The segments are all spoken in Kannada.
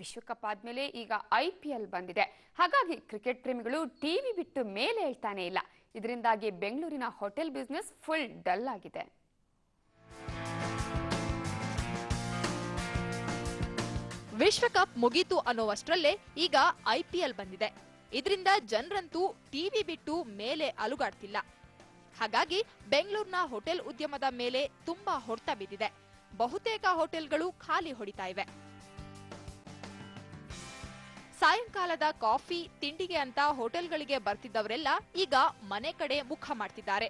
ವಿಶ್ವಕಪ್ ಆದ್ಮೇಲೆ ಈಗ IPL ಬಂದಿದೆ. ಹಾಗಾಗಿ ಕ್ರಿಕೆಟ್ ಪ್ರೇಮಿಗಳು ಟಿವಿ ಬಿಟ್ಟು ಮೇಲೆ ಹೇಳ್ತಾನೆ ಇಲ್ಲ. ಇದರಿಂದಾಗಿ ಬೆಂಗಳೂರಿನ ಹೋಟೆಲ್ ಬಿಸಿನೆಸ್ ಫುಲ್ ಡಲ್ ಆಗಿದೆ. ವಿಶ್ವಕಪ್ ಮುಗೀತು ಅನ್ನೋವಷ್ಟರಲ್ಲೇ ಈಗ IPL ಬಂದಿದೆ. ಇದರಿಂದ ಜನರಂತೂ ಟಿವಿ ಬಿಟ್ಟು ಮೇಲೆ ಅಲುಗಾಡ್ತಿಲ್ಲ. ಹಾಗಾಗಿ ಬೆಂಗಳೂರಿನ ಹೋಟೆಲ್ ಉದ್ಯಮದ ಮೇಲೆ ತುಂಬಾ ಹೊಡೆತ ಬಿದ್ದಿದೆ. ಬಹುತೇಕ ಹೋಟೆಲ್ಗಳು ಖಾಲಿ ಹೊಡಿತಾ ಇವೆ. ಸಾಯಂಕಾಲದ ಕಾಫಿ ತಿಂಡಿಗೆ ಅಂತ ಹೋಟೆಲ್ಗಳಿಗೆ ಬರ್ತಿದ್ದವರೆಲ್ಲ ಈಗ ಮನೆ ಕಡೆ ಮುಖ ಮಾಡ್ತಿದ್ದಾರೆ.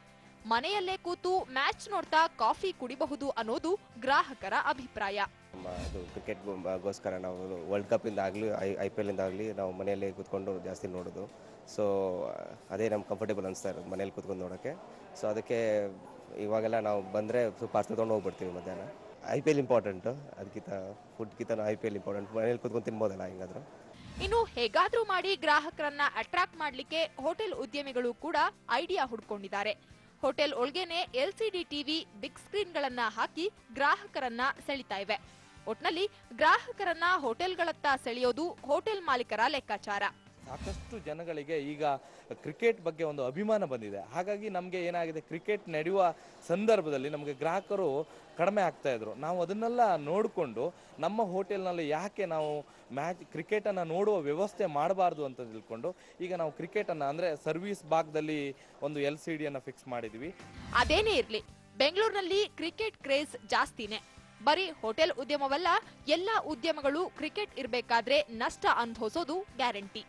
ಮನೆಯಲ್ಲೇ ಕೂತು ಮ್ಯಾಚ್ ನೋಡ್ತಾ ಕಾಫಿ ಕುಡಿಬಹುದು ಅನ್ನೋದು ಗ್ರಾಹಕರ ಅಭಿಪ್ರಾಯ. ಅದು ಕ್ರಿಕೆಟ್ಗೋಸ್ಕರ ನಾವು ವರ್ಲ್ಡ್ ಕಪ್ ಇಂದಾಗಲಿ IPL ಇಂದಾಗಲಿ ನಾವು ಮನೆಯಲ್ಲೇ ಕೂತ್ಕೊಂಡು ಜಾಸ್ತಿ ನೋಡೋದು. ಸೊ ಅದೇ ನಮ್ಗೆ ಕಂಫರ್ಟೇಬಲ್ ಅನಿಸ್ತಾ ಇರೋದು ಮನೇಲಿ ಕೂತ್ಕೊಂಡು ನೋಡೋಕ್ಕೆ. ಸೊ ಅದಕ್ಕೆ ಇವಾಗೆಲ್ಲ ನಾವು ಬಂದರೆ ಪಾರ್ಸಲ್ ತೊಗೊಂಡು ಹೋಗ್ಬಿಡ್ತೀವಿ ಮಧ್ಯಾಹ್ನ. IPL ಇಂಪಾರ್ಟೆಂಟು, ಅದಕ್ಕಿಂತ ಫುಡ್ಗಿಂತ IPL ಇಂಪಾರ್ಟೆಂಟ್. ಮನೇಲಿ ಕೂತ್ಕೊಂಡು ತಿನ್ಬೋದಲ್ಲ ಹಿಂಗಾದ್ರೆ. ಇನ್ನು ಹೇಗಾದ್ರೂ ಮಾಡಿ ಗ್ರಾಹಕರನ್ನ ಅಟ್ರಾಕ್ಟ್ ಮಾಡ್ಲಿಕ್ಕೆ ಹೋಟೆಲ್ ಉದ್ಯಮಿಗಳು ಕೂಡ ಐಡಿಯಾ ಹುಡ್ಕೊಂಡಿದ್ದಾರೆ. ಹೋಟೆಲ್ ಒಳಗೇನೆ LCD ಟಿವಿ, ಬಿಗ್ ಸ್ಕ್ರೀನ್ಗಳನ್ನ ಹಾಕಿ ಗ್ರಾಹಕರನ್ನ ಸೆಳಿತಾ ಇವೆ. ಒಟ್ನಲ್ಲಿ ಗ್ರಾಹಕರನ್ನ ಹೋಟೆಲ್ಗಳತ್ತ ಸೆಳೆಯೋದು ಹೋಟೆಲ್ ಮಾಲೀಕರ ಲೆಕ್ಕಾಚಾರ. ಸಾಕಷ್ಟು ಜನಗಳಿಗೆ ಈಗ ಕ್ರಿಕೆಟ್ ಬಗ್ಗೆ ಒಂದು ಅಭಿಮಾನ ಬಂದಿದೆ. ಹಾಗಾಗಿ ನಮಗೆ ಏನಾಗಿದೆ, ಕ್ರಿಕೆಟ್ ನಡೆಯುವ ಸಂದರ್ಭದಲ್ಲಿ ನಮಗೆ ಗ್ರಾಹಕರು ಕಡಿಮೆ ಆಗ್ತಾ ಇದ್ರು. ನಾವು ಅದನ್ನೆಲ್ಲ ನೋಡಿಕೊಂಡು ನಮ್ಮ ಹೋಟೆಲ್ನಲ್ಲಿ ಯಾಕೆ ನಾವು ಕ್ರಿಕೆಟನ್ನು ನೋಡುವ ವ್ಯವಸ್ಥೆ ಮಾಡಬಾರ್ದು ಅಂತ ತಿಳ್ಕೊಂಡು ಈಗ ನಾವು ಕ್ರಿಕೆಟನ್ನು ಅಂದರೆ ಸರ್ವಿಸ್ ಭಾಗದಲ್ಲಿ ಒಂದು LCDಯನ್ನು ಫಿಕ್ಸ್ ಮಾಡಿದ್ವಿ. ಅದೇನೇ ಇರಲಿ, ಬೆಂಗಳೂರಿನಲ್ಲಿ ಕ್ರಿಕೆಟ್ ಕ್ರೇಜ್ ಜಾಸ್ತಿನೇ. ಬರೀ ಹೋಟೆಲ್ ಉದ್ಯಮವಲ್ಲ, ಎಲ್ಲ ಉದ್ಯಮಗಳು ಕ್ರಿಕೆಟ್ ಇರಬೇಕಾದ್ರೆ ನಷ್ಟ ಅನುಭವಿಸೋದು ಗ್ಯಾರಂಟಿ.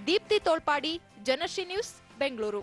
ದೀಪ್ತಿ ತೋಳ್ಪಾಡಿ, ಜನಶ್ರೀ ನ್ಯೂಸ್, ಬೆಂಗಳೂರು.